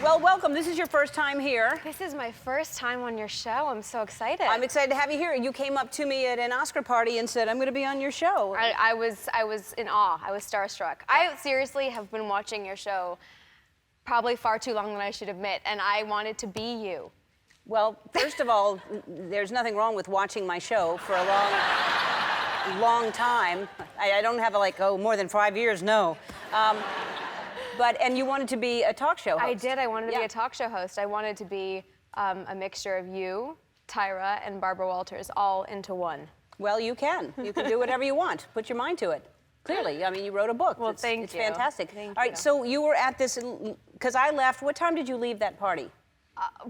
Well, welcome. This is your first time here. This is my first time on your show. I'm so excited. I'm excited to have you here. You came up to me at an Oscar party and said, I'm going to be on your show. I was in awe. I was starstruck. I seriously have been watching your show probably far too long than I should admit, and I wanted to be you. Well, first of all, there's nothing wrong with watching my show for a long time. I don't have more than 5 years, no. And you wanted to be a talk show host. I did. I wanted to be a talk show host. I wanted to be a mixture of you, Tyra, and Barbara Walters all into one. Well, you can. You can do whatever you want. Put your mind to it. Clearly. I mean, you wrote a book. Well, thank you. It's fantastic. Thank all right, you. so you were at this, because I left. What time did you leave that party?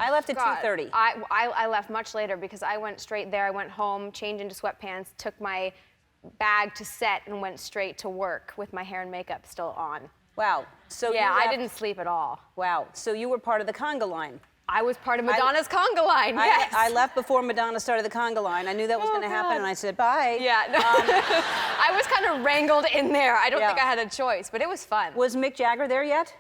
I left at 2:30. I left much later because I went straight there. I went home, changed into sweatpants, took my bag to set, and went straight to work with my hair and makeup still on. Wow. So yeah, I didn't sleep at all. Wow. So you were part of the conga line. I was part of Madonna's conga line, yes. I left before Madonna started the conga line. I knew that was going to happen, and I said, bye. Yeah. No. I was kind of wrangled in there. I don't think I had a choice, but it was fun. Was Mick Jagger there yet?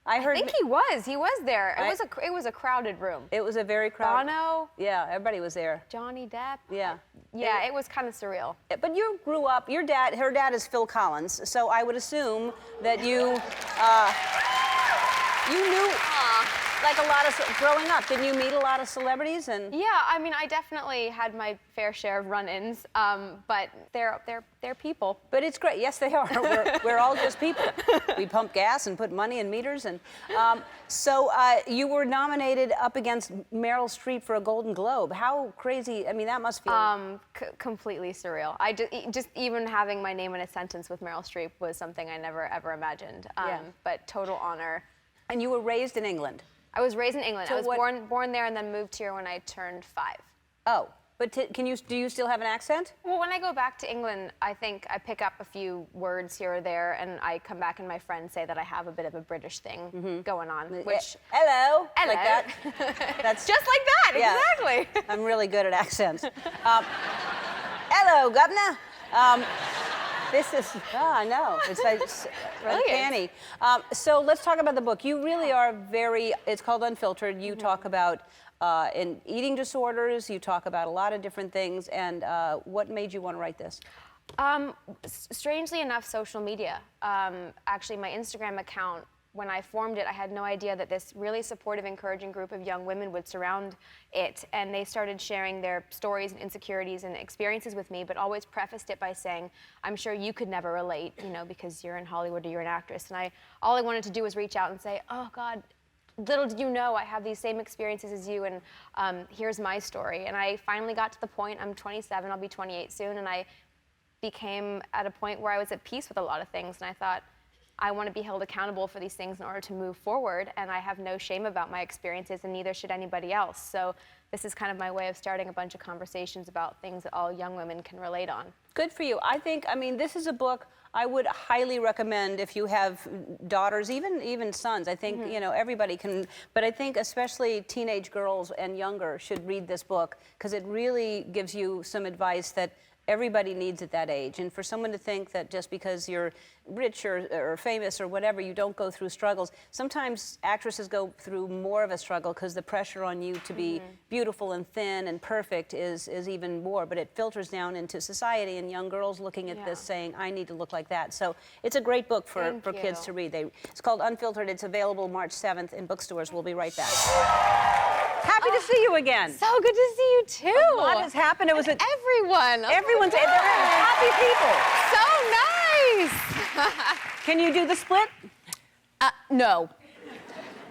I think he was. He was there. It was a crowded room. It was a very crowded. Bono. Yeah, everybody was there. Johnny Depp. Yeah. Yeah, it was kind of surreal. But you grew up. Her dad is Phil Collins, so I would assume that you knew. Like a lot of growing up, didn't you meet a lot of celebrities and? Yeah, I mean, I definitely had my fair share of run-ins, but they're people. But it's great. Yes, they are. We're all just people. We pump gas and put money in meters, and so you were nominated up against Meryl Streep for a Golden Globe. How crazy! I mean, that must feel completely surreal. I just even having my name in a sentence with Meryl Streep was something I never ever imagined. But total honor. And you were raised in England. I was raised in England. So I was born there and then moved here when I turned 5. Oh, but do you still have an accent? Well, when I go back to England, I think I pick up a few words here or there, and I come back and my friends say that I have a bit of a British thing going on, which... Hello. Hello. Like that. That's just like that, yeah. Exactly. I'm really good at accents. Hello, governor. This is, no, it's like uncanny. So let's talk about the book. You really are it's called Unfiltered. You talk about in eating disorders, you talk about a lot of different things, and what made you want to write this? Strangely enough, social media. Actually, my Instagram account, when I formed it, I had no idea that this really supportive, encouraging group of young women would surround it, and they started sharing their stories and insecurities and experiences with me, but always prefaced it by saying, I'm sure you could never relate, because you're in Hollywood or you're an actress. And all I wanted to do was reach out and say, oh God, little did you know I have these same experiences as you, and here's my story. And I finally got to the point, I'm 27, I'll be 28 soon, and I became at a point where I was at peace with a lot of things, and I thought, I want to be held accountable for these things in order to move forward, and I have no shame about my experiences, and neither should anybody else. So this is kind of my way of starting a bunch of conversations about things that all young women can relate on. Good for you. I mean, this is a book I would highly recommend if you have daughters, even sons. I think, everybody can, but I think especially teenage girls and younger should read this book, because it really gives you some advice that everybody needs at that age. And for someone to think that just because you're rich or famous or whatever, you don't go through struggles. Sometimes actresses go through more of a struggle because the pressure on you to be beautiful and thin and perfect is even more. But it filters down into society, and young girls looking at this saying, I need to look like that. So it's a great book for kids to read. It's called Unfiltered. It's available March 7th in bookstores. We'll be right back. Happy to see you again. So good to see you too. A lot has happened. It was everyone. Everyone's they're happy people. So nice. Can you do the split? No.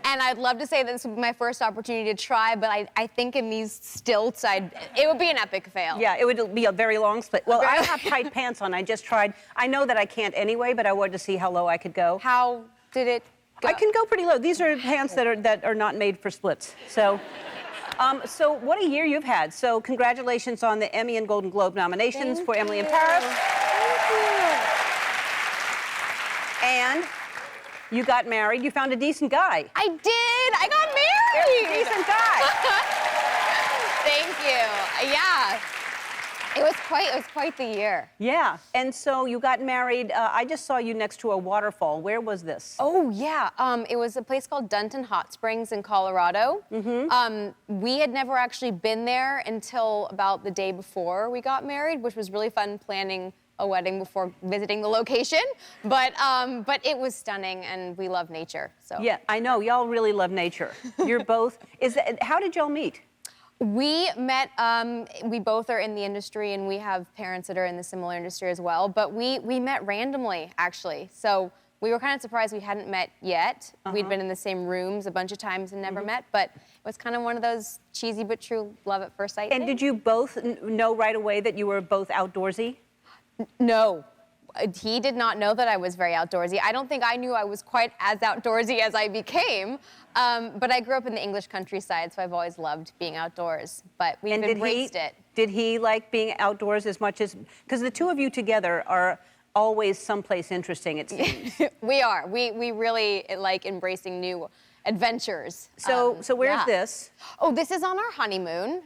And I'd love to say this would be my first opportunity to try, but I think in these stilts, it would be an epic fail. Yeah, it would be a very long split. Well, I have tight pants on. I just tried. I know that I can't anyway, but I wanted to see how low I could go. How did it go? I can go pretty low. These are pants that are not made for splits. So, so what a year you've had. So congratulations on the Emmy and Golden Globe nominations for Emily in Paris. Thank you. And you got married. You found a decent guy. I did. I got married. Decent guy. Thank you. Yeah. It was quite the year. Yeah. And so you got married. I just saw you next to a waterfall. Where was this? Oh yeah, it was a place called Dunton Hot Springs in Colorado. We had never actually been there until about the day before we got married, which was really fun planning a wedding before visiting the location. But it was stunning, and we love nature. So Yeah, I know. Y'all really love nature. You're both. How did y'all meet? we met. We both are in the industry, and we have parents that are in the similar industry as well. But we met randomly, actually. So we were kind of surprised we hadn't met yet. We'd been in the same rooms a bunch of times and never met. But it was kind of one of those cheesy but true love at first sight. And things. did you both know right away that you were both outdoorsy? No. He did not know that I was very outdoorsy. I don't think I knew I was quite as outdoorsy as I became. But I grew up in the English countryside, so I've always loved being outdoors. But we've embraced it. Did he like being outdoors as much as... Because the two of you together are always someplace interesting, it seems. We are. We really like embracing new adventures. So where's yeah. this? Oh, this is on our honeymoon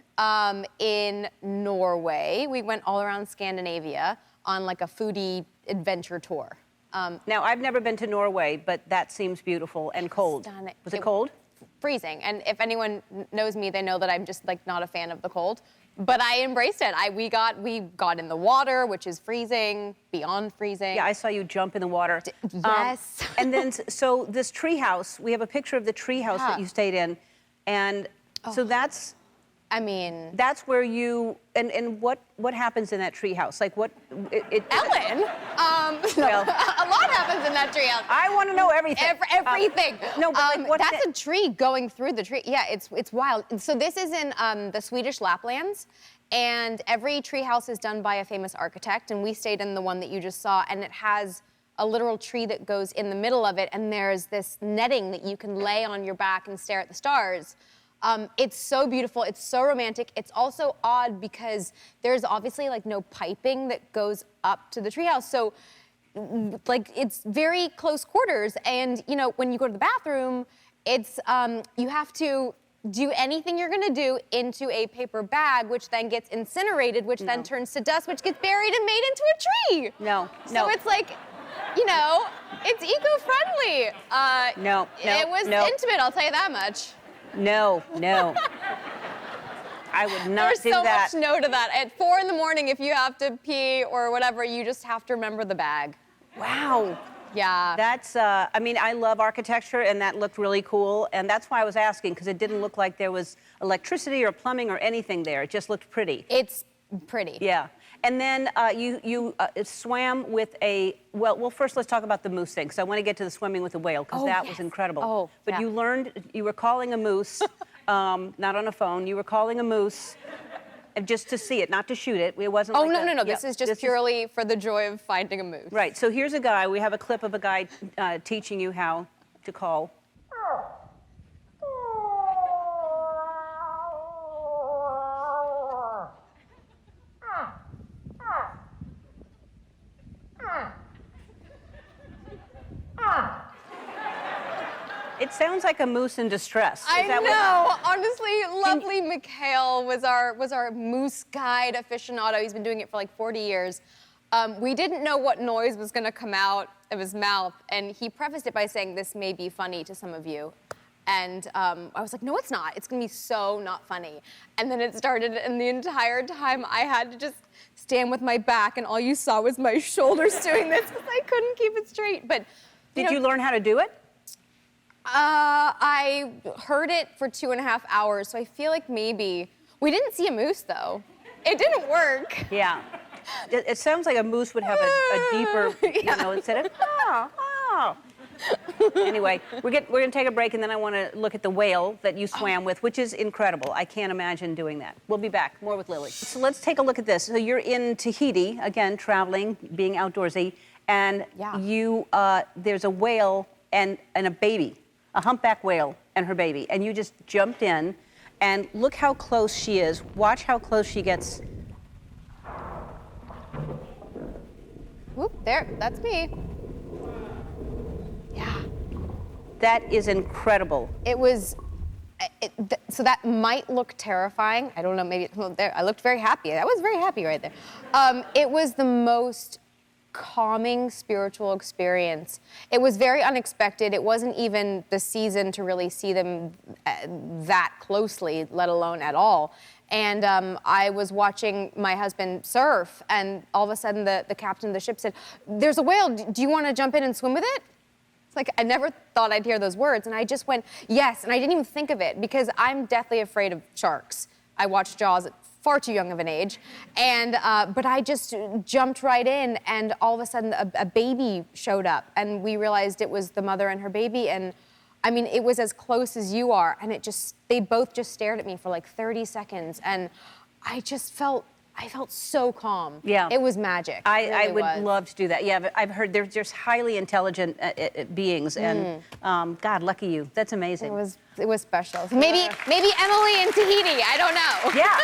in Norway. We went all around Scandinavia on like a foodie adventure tour. Now, I've never been to Norway, but that seams beautiful and cold. Stunning. Was it cold? Freezing. And if anyone knows me, they know that I'm just like not a fan of the cold. But I embraced it. We got in the water, which is freezing, beyond freezing. Yeah, I saw you jump in the water. Yes. And then, so this tree house, we have a picture of the tree house that you stayed in. And so that's where you, and what happens in that tree house? Like what, Ellen? Well, a lot happens in that tree house. I want to know everything. Everything. No, but like, that's a tree going through the tree. Yeah, it's wild. So this is in the Swedish Laplands, and every tree house is done by a famous architect, and we stayed in the one that you just saw, and it has a literal tree that goes in the middle of it, and there's this netting that you can lay on your back and stare at the stars. It's so beautiful, it's so romantic. It's also odd because there's obviously like no piping that goes up to the treehouse. So like it's very close quarters, and you know, when you go to the bathroom, it's you have to do anything you're gonna do into a paper bag, which then gets incinerated, which then turns to dust, which gets buried and made into a tree. No. So it's like, you know, it's eco-friendly. It was intimate, I'll tell you that much. No. I would not do that. There's so much no to that. At 4 a.m, if you have to pee or whatever, you just have to remember the bag. Wow. Yeah. That's, I mean, I love architecture, and that looked really cool. And that's why I was asking, because it didn't look like there was electricity or plumbing or anything there. It just looked pretty. It's pretty. Yeah. And then you swam with well, first let's talk about the moose thing, because I want to get to the swimming with the whale, because that was incredible. Oh, but yeah. you learned, you were calling a moose, not on a phone, you were calling a moose just to see it, not to shoot it. It wasn't like no. This is just purely for the joy of finding a moose. Right. So here's a guy, we have a clip of a guy teaching you how to call. It sounds like a moose in distress. I know. Honestly, lovely Mikhail was our moose guide aficionado. He's been doing it for like 40 years. We didn't know what noise was going to come out of his mouth, and he prefaced it by saying, "This may be funny to some of you." And I was like, "No, it's not. It's going to be so not funny." And then it started, and the entire time I had to just stand with my back, and all you saw was my shoulders doing this because I couldn't keep it straight. But Did you learn how to do it? I heard it for 2.5 hours, so I feel like maybe. We didn't see a moose, though. It didn't work. Yeah. It sounds like a moose would have a deeper, you know, instead of, oh. Anyway, we're going to take a break, and then I want to look at the whale that you swam with, which is incredible. I can't imagine doing that. We'll be back. More with Lily. So let's take a look at this. So you're in Tahiti, again, traveling, being outdoorsy, and there's a whale and a baby. A humpback whale and her baby, and you just jumped in, and look how close she is. Watch how close she gets. Whoop, there, that's me. Yeah. That is incredible. It was so that might look terrifying. I don't know, maybe, well, there, I looked very happy. I was very happy right there. It was the most calming spiritual experience. It was very unexpected. It wasn't even the season to really see them that closely, let alone at all. And I was watching my husband surf, and all of a sudden the captain of the ship said, "There's a whale, do you want to jump in and swim with it?" It's like, I never thought I'd hear those words, and I just went, yes, and I didn't even think of it, because I'm deathly afraid of sharks. I watched Jaws at far too young of an age, and but I just jumped right in, and all of a sudden a baby showed up, and we realized it was the mother and her baby, and I mean, it was as close as you are, and they both just stared at me for like 30 seconds, and I felt so calm. Yeah. It was magic. I would was. love to do that. Yeah, but I've heard they're just highly intelligent beings, and God, lucky you. That's amazing. It was special. Maybe Emily in Tahiti. I don't know. Yeah.